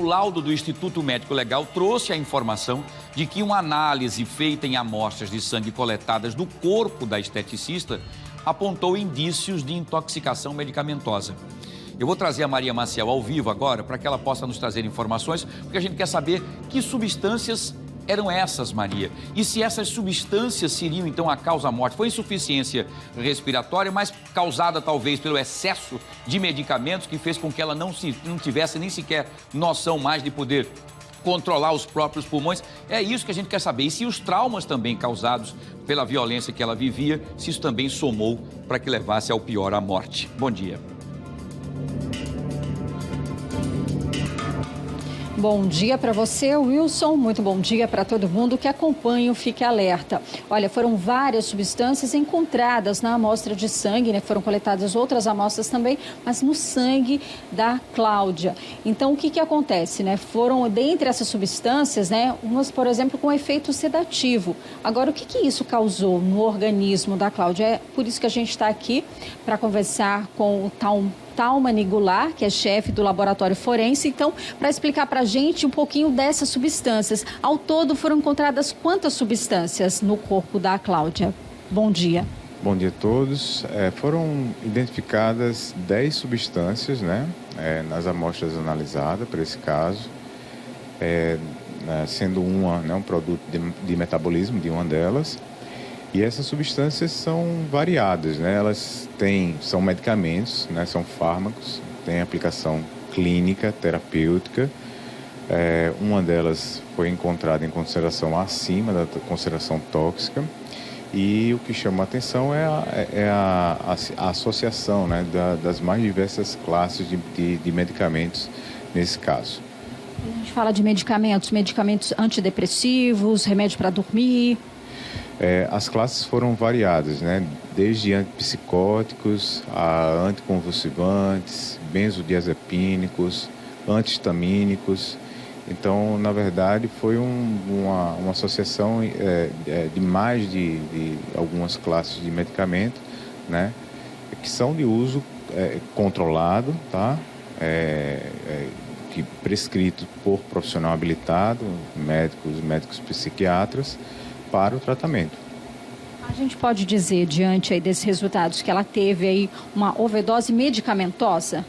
o laudo do Instituto Médico Legal trouxe a informação de que uma análise feita em amostras de sangue coletadas do corpo da esteticista apontou indícios de intoxicação medicamentosa. Eu vou trazer a Maria Maciel ao vivo agora para que ela possa nos trazer informações, porque a gente quer saber que substâncias eram essas, Maria, e se essas substâncias seriam então a causa da morte. Foi insuficiência respiratória, mas causada talvez pelo excesso de medicamentos que fez com que ela não tivesse nem sequer noção mais de poder controlar os próprios pulmões. É isso que a gente quer saber. E se os traumas também causados pela violência que ela vivia, se isso também somou para que levasse ao pior, a morte. Bom dia. Bom dia para você, Wilson. Muito bom dia para todo mundo que acompanha o Fique Alerta. Olha, foram várias substâncias encontradas na amostra de sangue, né? Foram coletadas outras amostras também, mas no sangue da Cláudia. Então, o que acontece, né? Foram, dentre essas substâncias, né? Umas, por exemplo, com efeito sedativo. Agora, o que isso causou no organismo da Cláudia? É por isso que a gente está aqui para conversar com o Thalmany Goulart, que é chefe do laboratório forense, então, para explicar para a gente um pouquinho dessas substâncias. Ao todo, foram encontradas quantas substâncias no corpo da Cláudia? Bom dia. Bom dia a todos. Foram identificadas 10 substâncias, né, nas amostras analisadas para esse caso, sendo uma, né, um produto de metabolismo de uma delas. E essas substâncias são variadas, né? Elas são medicamentos, né? São fármacos, têm aplicação clínica, terapêutica. Uma delas foi encontrada em concentração acima da concentração tóxica. E o que chama a atenção é a associação, né? Das mais diversas classes de medicamentos nesse caso. A gente fala de medicamentos antidepressivos, remédio para dormir. As classes foram variadas, né? Desde antipsicóticos a anticonvulsivantes, benzodiazepínicos, antihistamínicos. Então, na verdade, foi uma associação de mais de algumas classes de medicamento, né? Que são de uso controlado, tá? Prescrito por profissional habilitado, médicos psiquiatras, para o tratamento. A gente pode dizer, diante aí desses resultados, que ela teve aí uma overdose medicamentosa?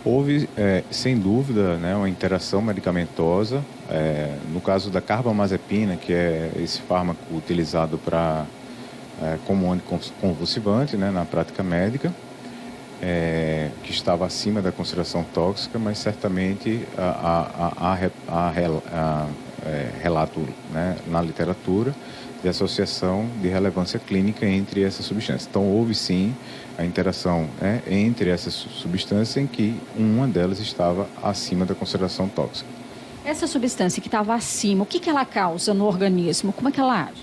Houve, sem dúvida, né, uma interação medicamentosa. No caso da carbamazepina, que é esse fármaco utilizado como anticonvulsivante, né, na prática médica, que estava acima da concentração tóxica, mas certamente relato, né, na literatura de associação de relevância clínica entre essas substâncias. Então, houve sim a interação, né, entre essas substâncias em que uma delas estava acima da concentração tóxica. Essa substância que estava acima, o que ela causa no organismo? Como é que ela age?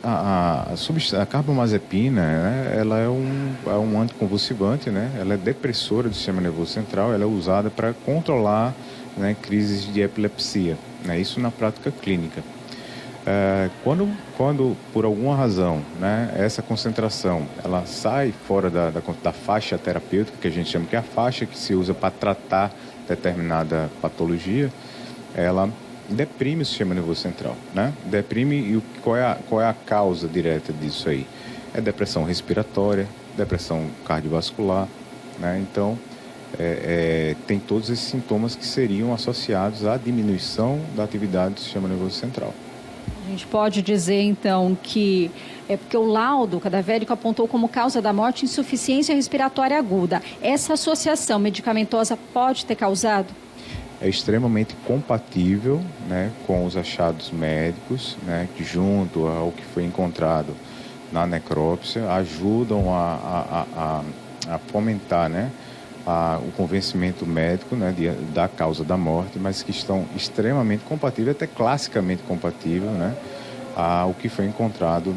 A carbamazepina, né, ela é um anticonvulsivante, né, ela é depressora do sistema nervoso central, ela é usada para controlar, né, crises de epilepsia, né, isso na prática clínica. Quando por alguma razão, né, essa concentração ela sai fora da faixa terapêutica, que a gente chama que é a faixa que se usa para tratar determinada patologia, ela deprime o sistema nervoso central, né? Deprime, e qual é a causa direta disso aí? É depressão respiratória, depressão cardiovascular, né? Então, tem todos esses sintomas que seriam associados à diminuição da atividade do sistema nervoso central. A gente pode dizer, então, que é porque o laudo cadavérico apontou como causa da morte insuficiência respiratória aguda. Essa associação medicamentosa pode ter causado? É extremamente compatível, né, com os achados médicos, né, que junto ao que foi encontrado na necrópsia ajudam a fomentar, né, o convencimento médico, né, da causa da morte, mas que estão extremamente compatíveis, até classicamente compatíveis, né, ao que foi encontrado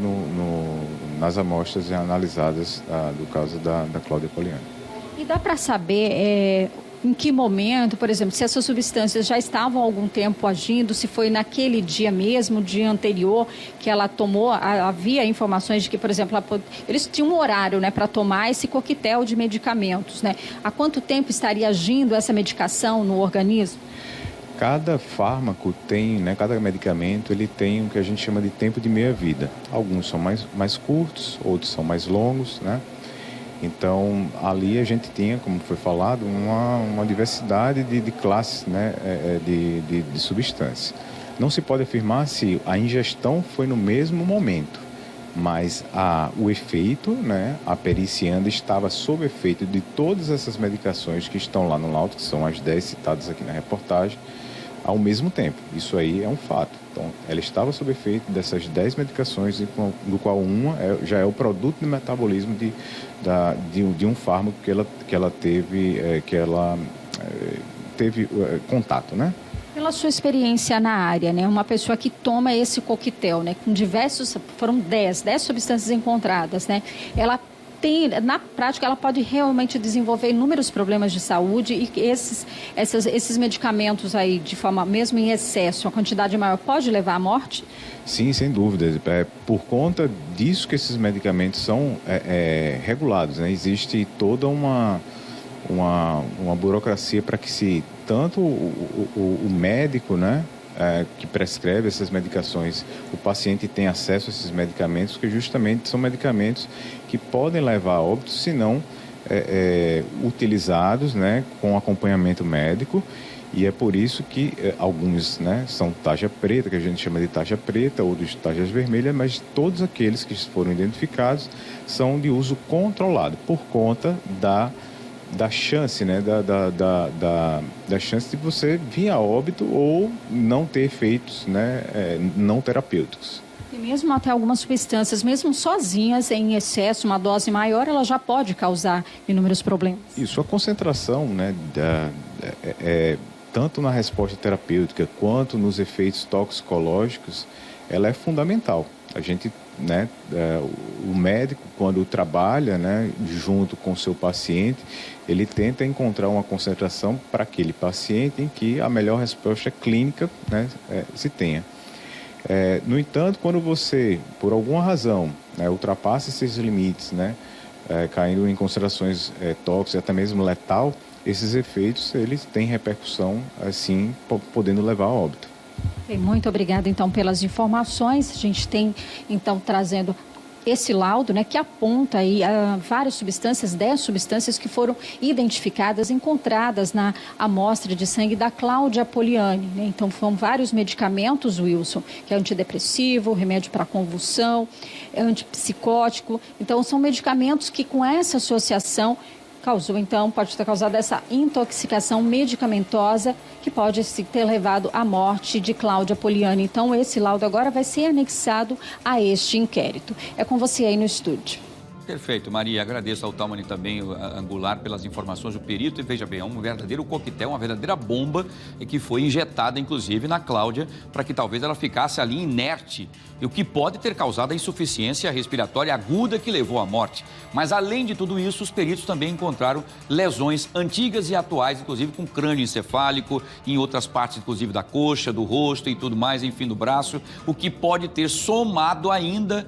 nas amostras analisadas do caso da Cláudia Poliani. E dá para saber em que momento, por exemplo, se essas substâncias já estavam há algum tempo agindo, se foi naquele dia mesmo, dia anterior, que ela tomou, havia informações de que, por exemplo, eles tinham um horário, né, para tomar esse coquetel de medicamentos, né? Há quanto tempo estaria agindo essa medicação no organismo? Cada fármaco tem, né, cada medicamento, ele tem o que a gente chama de tempo de meia-vida. Alguns são mais curtos, outros são mais longos, né? Então, ali a gente tinha, como foi falado, uma diversidade de classes, né, de substâncias. Não se pode afirmar se a ingestão foi no mesmo momento, mas o efeito, né, a perícia ainda estava sob efeito de todas essas medicações que estão lá no laudo, que são as 10 citadas aqui na reportagem, ao mesmo tempo. Isso aí é um fato. Então, ela estava sob efeito dessas 10 medicações, do qual uma já é o produto de metabolismo de um fármaco que ela teve contato, né? Pela sua experiência na área, né? Uma pessoa que toma esse coquetel, né? Com foram 10 substâncias encontradas, né? Ela na prática, ela pode realmente desenvolver inúmeros problemas de saúde e esses medicamentos aí, de forma, mesmo em excesso, a quantidade maior, pode levar à morte? Sim, sem dúvida. Por conta disso que esses medicamentos são regulados, né? Existe toda uma burocracia para que tanto o médico, né, que prescreve essas medicações, o paciente tem acesso a esses medicamentos, que justamente são medicamentos que podem levar a óbito se não utilizados, né, com acompanhamento médico. E é por isso que alguns, né, são tarja preta, que a gente chama de tarja preta, outros tarjas vermelhas, mas todos aqueles que foram identificados são de uso controlado, por conta da chance, né, da chance de você vir a óbito ou não ter efeitos, né, não terapêuticos. E mesmo até algumas substâncias, mesmo sozinhas, em excesso, uma dose maior, ela já pode causar inúmeros problemas. Isso, a concentração, né, tanto na resposta terapêutica quanto nos efeitos toxicológicos, ela é fundamental. A gente, né, o médico, quando trabalha, né, junto com o seu paciente, ele tenta encontrar uma concentração para aquele paciente em que a melhor resposta clínica, né, se tenha. No entanto, quando você, por alguma razão, né, ultrapassa esses limites, né, caindo em concentrações tóxicas, até mesmo letal, esses efeitos eles têm repercussão, assim, podendo levar a óbito. Bem, muito obrigada, então, pelas informações. A gente tem, então, trazendo esse laudo, né, que aponta aí várias substâncias, 10 substâncias que foram identificadas, encontradas na amostra de sangue da Cláudia Poliani, né? Então, foram vários medicamentos, Wilson, que é antidepressivo, remédio para convulsão, antipsicótico. Então, são medicamentos que, com essa associação, pode ter causado essa intoxicação medicamentosa que pode ter levado à morte de Cláudia Poliani. Então, esse laudo agora vai ser anexado a este inquérito. É com você aí no estúdio. Perfeito, Maria. Agradeço ao Taumani também, Angular, pelas informações do perito. E veja bem, é um verdadeiro coquetel, uma verdadeira bomba que foi injetada, inclusive, na Cláudia, para que talvez ela ficasse ali inerte, o que pode ter causado a insuficiência respiratória aguda que levou à morte. Mas, além de tudo isso, os peritos também encontraram lesões antigas e atuais, inclusive com crânio encefálico, em outras partes, inclusive, da coxa, do rosto e tudo mais, enfim, do braço, o que pode ter somado ainda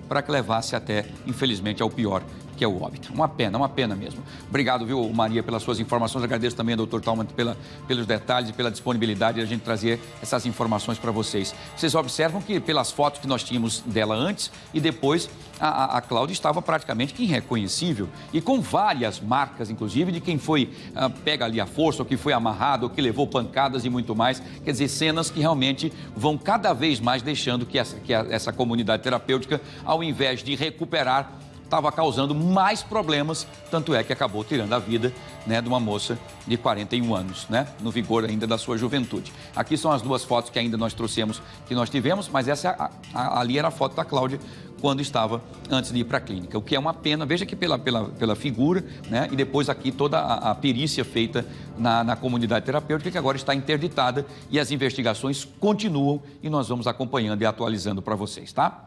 para que levasse até, infelizmente, ao pior, que é o óbito. Uma pena mesmo. Obrigado, viu, Maria, pelas suas informações. Agradeço também ao Dr. Taumann pelos detalhes e pela disponibilidade de a gente trazer essas informações para vocês. Vocês observam que, pelas fotos que nós tínhamos dela antes e depois, a Cláudia estava praticamente irreconhecível e com várias marcas, inclusive, de quem foi pega ali à força, ou que foi amarrado, ou que levou pancadas e muito mais. Quer dizer, cenas que realmente vão cada vez mais deixando que essa comunidade terapêutica, ao invés de recuperar, estava causando mais problemas, tanto é que acabou tirando a vida, né, de uma moça de 41 anos, né, no vigor ainda da sua juventude. Aqui são as duas fotos que ainda nós trouxemos, que nós tivemos, mas essa ali era a foto da Cláudia quando estava antes de ir para a clínica, o que é uma pena. Veja que pela figura, né, e depois aqui toda a perícia feita na comunidade terapêutica, que agora está interditada e as investigações continuam e nós vamos acompanhando e atualizando para vocês, tá?